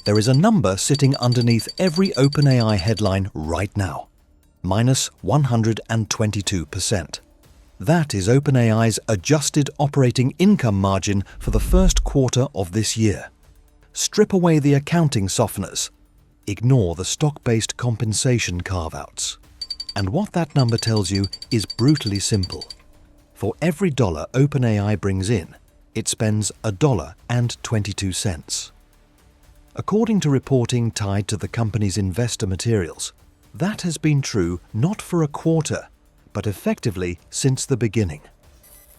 There is a number sitting underneath every OpenAI headline right now. Minus 122%. That is OpenAI's adjusted operating income margin for the first quarter of this year. Strip away the accounting softeners. Ignore the stock-based compensation carve-outs. And what that number tells you is brutally simple. For every dollar OpenAI brings in, it spends $1.22. According to reporting tied to the company's investor materials, that has been true not for a quarter, but effectively since the beginning.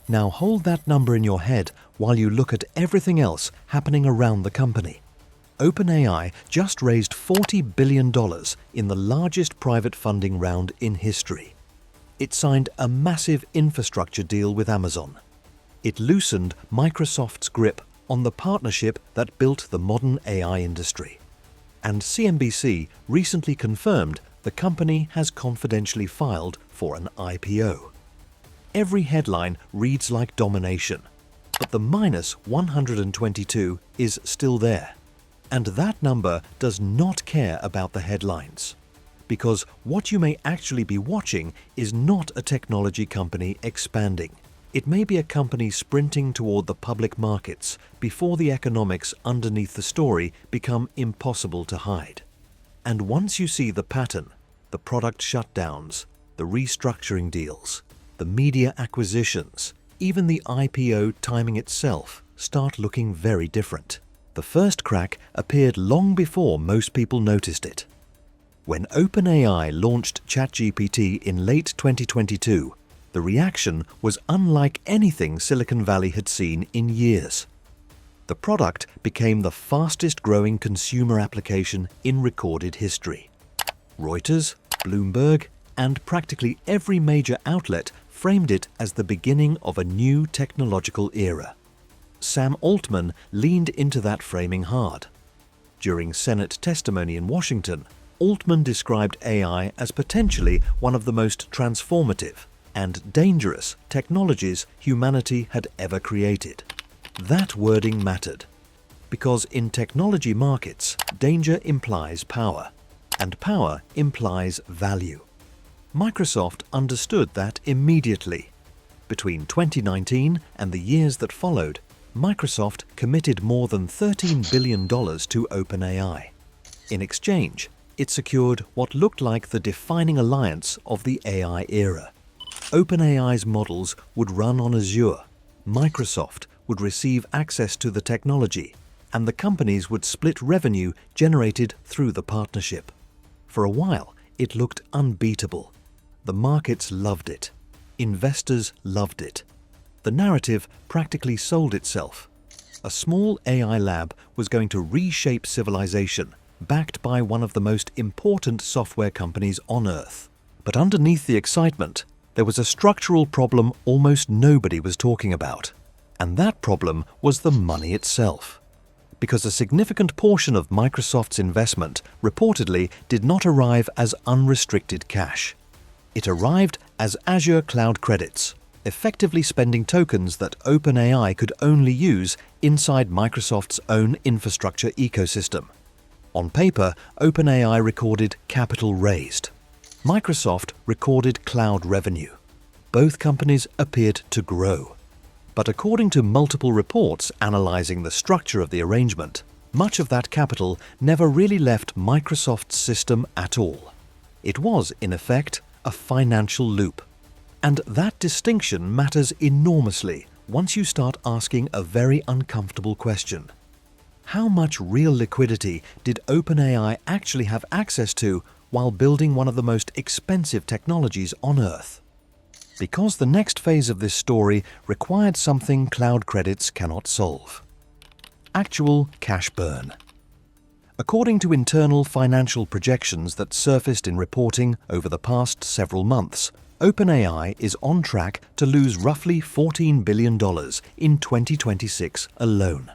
Now hold that number in your head while you look at everything else happening around the company. OpenAI just raised $40 billion in the largest private funding round in history. It signed a massive infrastructure deal with Amazon. It loosened Microsoft's grip on the partnership that built the modern AI industry. And CNBC recently confirmed the company has confidentially filed for an IPO. Every headline reads like domination, but the minus 122 is still there. And that number does not care about the headlines, because what you may actually be watching is not a technology company expanding. It may be a company sprinting toward the public markets before the economics underneath the story become impossible to hide. And once you see the pattern, the product shutdowns, the restructuring deals, the media acquisitions, even the IPO timing itself start looking very different. The first crack appeared long before most people noticed it. When OpenAI launched ChatGPT in late 2022, the reaction was unlike anything Silicon Valley had seen in years. The product became the fastest-growing consumer application in recorded history. Reuters, Bloomberg, and practically every major outlet framed it as the beginning of a new technological era. Sam Altman leaned into that framing hard. During Senate testimony in Washington, Altman described AI as potentially one of the most transformative and dangerous technologies humanity had ever created. That wording mattered, because in technology markets, danger implies power, and power implies value. Microsoft understood that immediately. Between 2019 and the years that followed, Microsoft committed more than $13 billion to OpenAI. In exchange, it secured what looked like the defining alliance of the AI era. OpenAI's models would run on Azure, Microsoft would receive access to the technology, and the companies would split revenue generated through the partnership. For a while, it looked unbeatable. The markets loved it. Investors loved it. The narrative practically sold itself. A small AI lab was going to reshape civilization, backed by one of the most important software companies on Earth. But underneath the excitement, there was a structural problem almost nobody was talking about. And that problem was the money itself. Because a significant portion of Microsoft's investment reportedly did not arrive as unrestricted cash. It arrived as Azure Cloud credits, effectively spending tokens that OpenAI could only use inside Microsoft's own infrastructure ecosystem. On paper, OpenAI recorded capital raised. Microsoft recorded cloud revenue. Both companies appeared to grow. But according to multiple reports analyzing the structure of the arrangement, much of that capital never really left Microsoft's system at all. It was, in effect, a financial loop. And that distinction matters enormously once you start asking a very uncomfortable question. How much real liquidity did OpenAI actually have access to while building one of the most expensive technologies on Earth? Because the next phase of this story required something cloud credits cannot solve. Actual cash burn. According to internal financial projections that surfaced in reporting over the past several months, OpenAI is on track to lose roughly $14 billion in 2026 alone.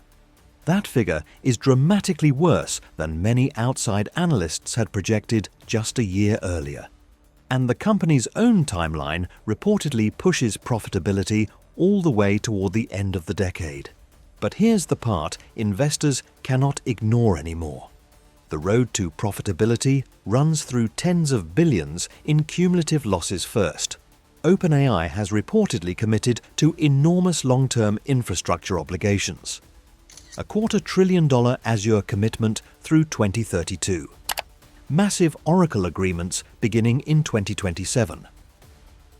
That figure is dramatically worse than many outside analysts had projected just a year earlier. And the company's own timeline reportedly pushes profitability all the way toward the end of the decade. But here's the part investors cannot ignore anymore. The road to profitability runs through tens of billions in cumulative losses first. OpenAI has reportedly committed to enormous long-term infrastructure obligations. A $250 billion Azure commitment through 2032. Massive Oracle agreements beginning in 2027.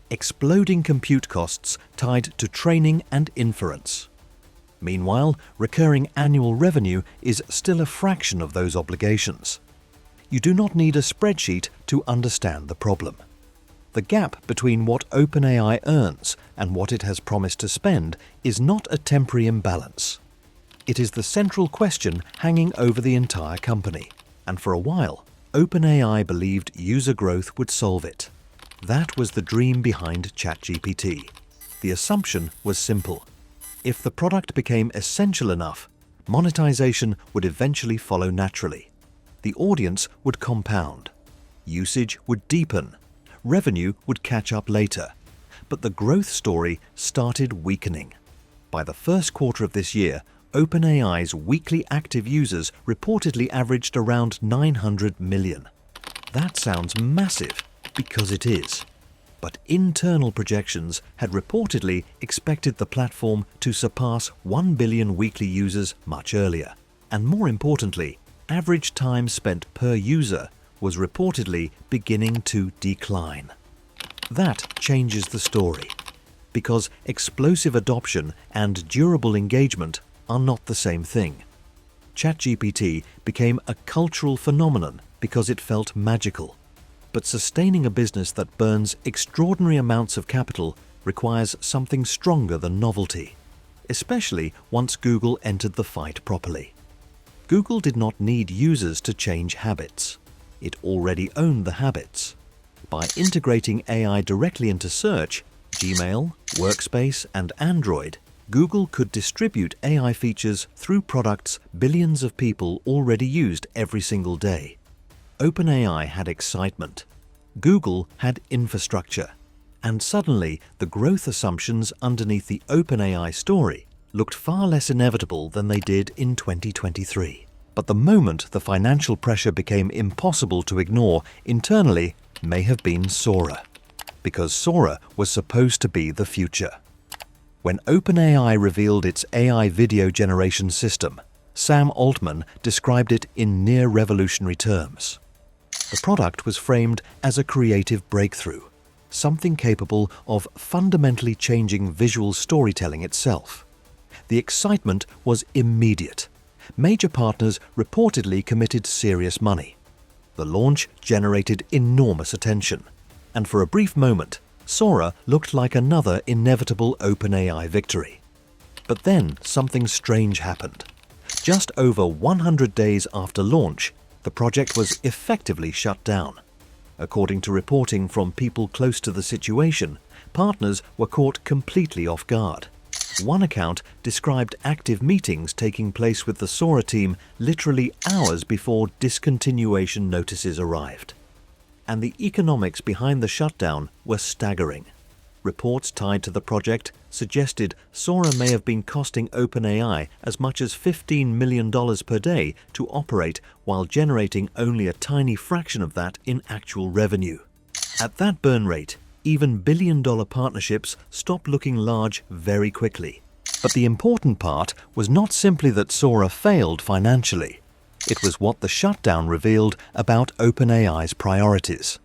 Exploding compute costs tied to training and inference. Meanwhile, recurring annual revenue is still a fraction of those obligations. You do not need a spreadsheet to understand the problem. The gap between what OpenAI earns and what it has promised to spend is not a temporary imbalance. It is the central question hanging over the entire company, and for a while, OpenAI believed user growth would solve it. That was the dream behind ChatGPT. The assumption was simple. If the product became essential enough, monetization would eventually follow naturally. The audience would compound. Usage would deepen. Revenue would catch up later. But the growth story started weakening. By the first quarter of this year, OpenAI's weekly active users reportedly averaged around 900 million. That sounds massive, because it is. But internal projections had reportedly expected the platform to surpass 1 billion weekly users much earlier. And more importantly, average time spent per user was reportedly beginning to decline. That changes the story, because explosive adoption and durable engagement are not the same thing. ChatGPT became a cultural phenomenon because it felt magical. But sustaining a business that burns extraordinary amounts of capital requires something stronger than novelty, especially once Google entered the fight properly. Google did not need users to change habits. It already owned the habits. By integrating AI directly into search, Gmail, Workspace, and Android, Google could distribute AI features through products billions of people already used every single day. OpenAI had excitement. Google had infrastructure. And suddenly, the growth assumptions underneath the OpenAI story looked far less inevitable than they did in 2023. But the moment the financial pressure became impossible to ignore internally may have been Sora. Because Sora was supposed to be the future. When OpenAI revealed its AI video generation system, Sam Altman described it in near-revolutionary terms. The product was framed as a creative breakthrough, something capable of fundamentally changing visual storytelling itself. The excitement was immediate. Major partners reportedly committed serious money. The launch generated enormous attention, and for a brief moment, Sora looked like another inevitable OpenAI victory. But then something strange happened. Just over 100 days after launch, the project was effectively shut down. According to reporting from people close to the situation, partners were caught completely off guard. One account described active meetings taking place with the Sora team literally hours before discontinuation notices arrived. And the economics behind the shutdown were staggering. Reports tied to the project suggested Sora may have been costing OpenAI as much as $15 million per day to operate while generating only a tiny fraction of that in actual revenue. At that burn rate, even billion-dollar partnerships stopped looking large very quickly. But the important part was not simply that Sora failed financially. It was what the shutdown revealed about OpenAI's priorities.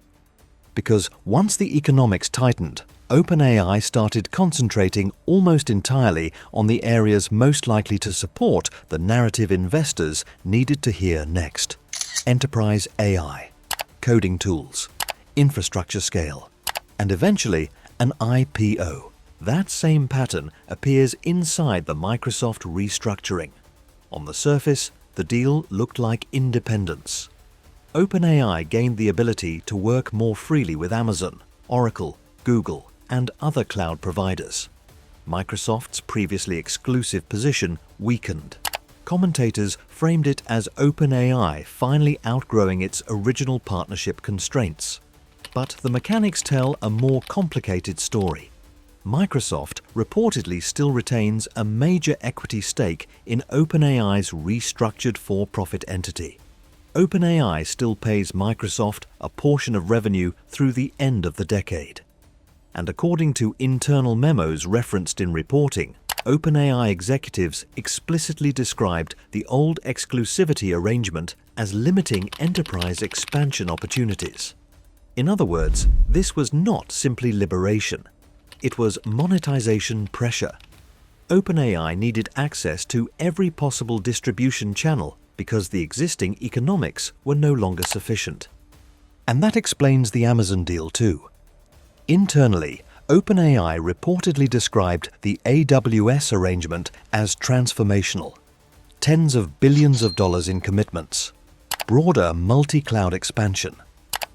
Because once the economics tightened, OpenAI started concentrating almost entirely on the areas most likely to support the narrative investors needed to hear next. Enterprise AI, coding tools, infrastructure scale, and eventually an IPO. That same pattern appears inside the Microsoft restructuring. On the surface, the deal looked like independence. OpenAI gained the ability to work more freely with Amazon, Oracle, Google, and other cloud providers. Microsoft's previously exclusive position weakened. Commentators framed it as OpenAI finally outgrowing its original partnership constraints. But the mechanics tell a more complicated story. Microsoft reportedly still retains a major equity stake in OpenAI's restructured for-profit entity. OpenAI still pays Microsoft a portion of revenue through the end of the decade. And according to internal memos referenced in reporting, OpenAI executives explicitly described the old exclusivity arrangement as limiting enterprise expansion opportunities. In other words, this was not simply liberation. It was monetization pressure. OpenAI needed access to every possible distribution channel because the existing economics were no longer sufficient. And that explains the Amazon deal too. Internally, OpenAI reportedly described the AWS arrangement as transformational. Tens of billions of dollars in commitments, broader multi-cloud expansion,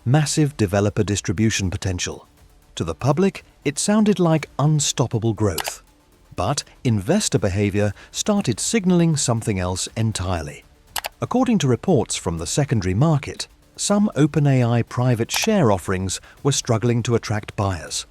massive developer distribution potential. To the public, it sounded like unstoppable growth. But investor behavior started signaling something else entirely. According to reports from the secondary market, some OpenAI private share offerings were struggling to attract buyers.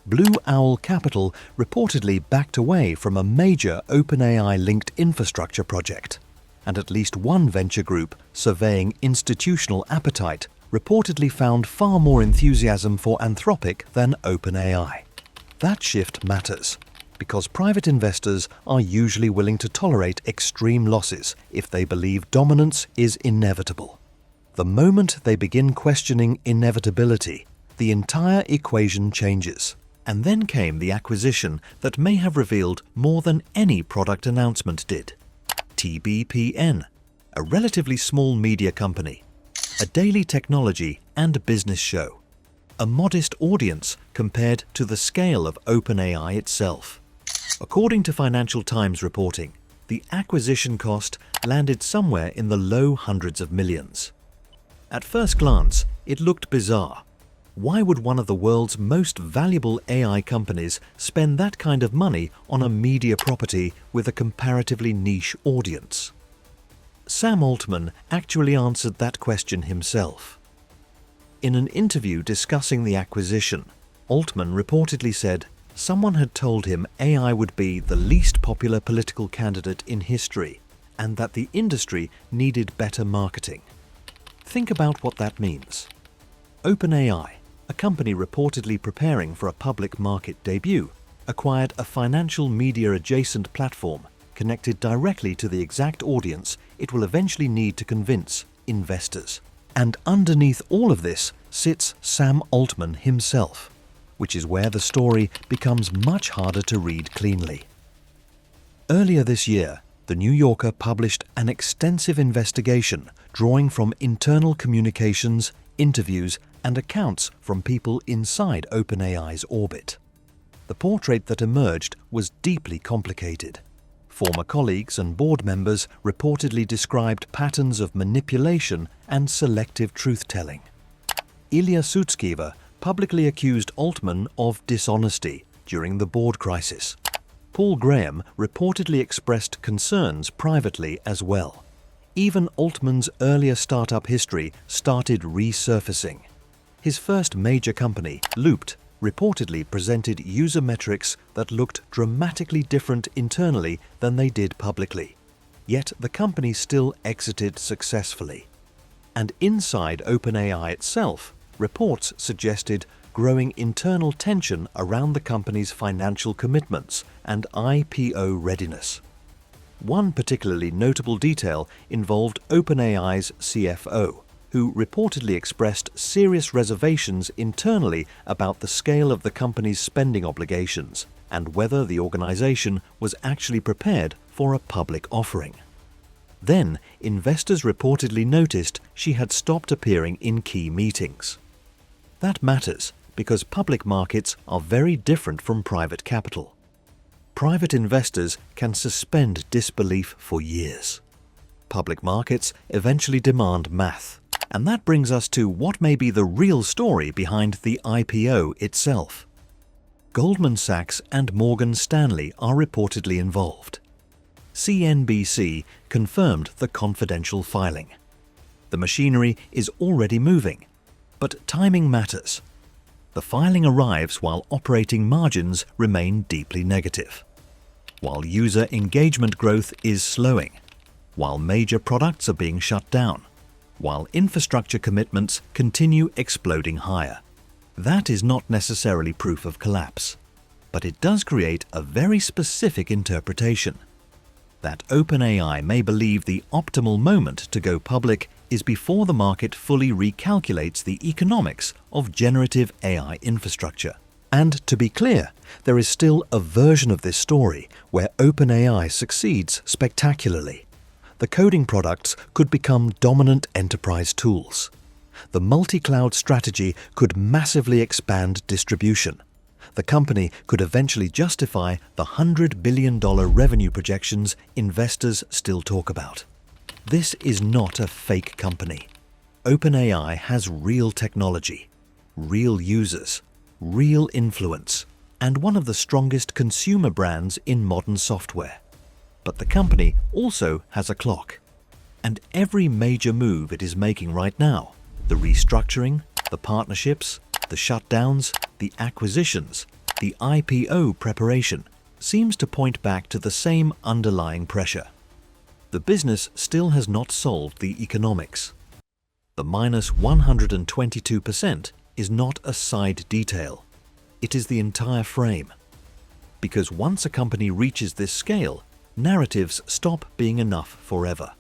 Blue Owl Capital reportedly backed away from a major OpenAI-linked infrastructure project, and at least one venture group surveying institutional appetite reportedly found far more enthusiasm for Anthropic than OpenAI. That shift matters, because private investors are usually willing to tolerate extreme losses if they believe dominance is inevitable. The moment they begin questioning inevitability, the entire equation changes. And then came the acquisition that may have revealed more than any product announcement did. TBPN, a relatively small media company, a daily technology and business show, a modest audience compared to the scale of OpenAI itself. According to Financial Times reporting, the acquisition cost landed somewhere in the low hundreds of millions. At first glance, it looked bizarre. Why would one of the world's most valuable AI companies spend that kind of money on a media property with a comparatively niche audience? Sam Altman actually answered that question himself. In an interview discussing the acquisition, Altman reportedly said someone had told him AI would be the least popular political candidate in history and that the industry needed better marketing. Think about what that means. OpenAI, a company reportedly preparing for a public market debut, acquired a financial media-adjacent platform connected directly to the exact audience it will eventually need to convince investors. And underneath all of this sits Sam Altman himself, which is where the story becomes much harder to read cleanly. Earlier this year, The New Yorker published an extensive investigation drawing from internal communications, interviews, and accounts from people inside OpenAI's orbit. The portrait that emerged was deeply complicated. Former colleagues and board members reportedly described patterns of manipulation and selective truth-telling. Ilya Sutskever publicly accused Altman of dishonesty during the board crisis. Paul Graham reportedly expressed concerns privately as well. Even Altman's earlier startup history started resurfacing. His first major company, Looped, reportedly presented user metrics that looked dramatically different internally than they did publicly. Yet the company still exited successfully. And inside OpenAI itself, reports suggested growing internal tension around the company's financial commitments and IPO readiness. One particularly notable detail involved OpenAI's CFO, who reportedly expressed serious reservations internally about the scale of the company's spending obligations and whether the organization was actually prepared for a public offering. Then, investors reportedly noticed she had stopped appearing in key meetings. That matters because public markets are very different from private capital. Private investors can suspend disbelief for years. Public markets eventually demand math. And that brings us to what may be the real story behind the IPO itself. Goldman Sachs and Morgan Stanley are reportedly involved. CNBC confirmed the confidential filing. The machinery is already moving, but timing matters. The filing arrives while operating margins remain deeply negative, while user engagement growth is slowing, while major products are being shut down, while infrastructure commitments continue exploding higher. That is not necessarily proof of collapse, but it does create a very specific interpretation. That OpenAI may believe the optimal moment to go public is before the market fully recalculates the economics of generative AI infrastructure. And to be clear, there is still a version of this story where OpenAI succeeds spectacularly. The coding products could become dominant enterprise tools. The multi-cloud strategy could massively expand distribution. The company could eventually justify the $100 billion revenue projections investors still talk about. This is not a fake company. OpenAI has real technology, real users, real influence, and one of the strongest consumer brands in modern software. But the company also has a clock. And every major move it is making right now, the restructuring, the partnerships, the shutdowns, the acquisitions, the IPO preparation, seems to point back to the same underlying pressure. The business still has not solved the economics. The minus 122% is not a side detail. It is the entire frame. Because once a company reaches this scale, narratives stop being enough forever.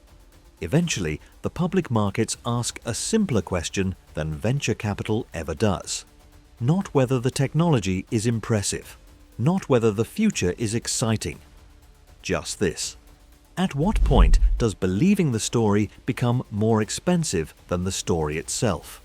Eventually, the public markets ask a simpler question than venture capital ever does. Not whether the technology is impressive, not whether the future is exciting. Just this: at what point does believing the story become more expensive than the story itself?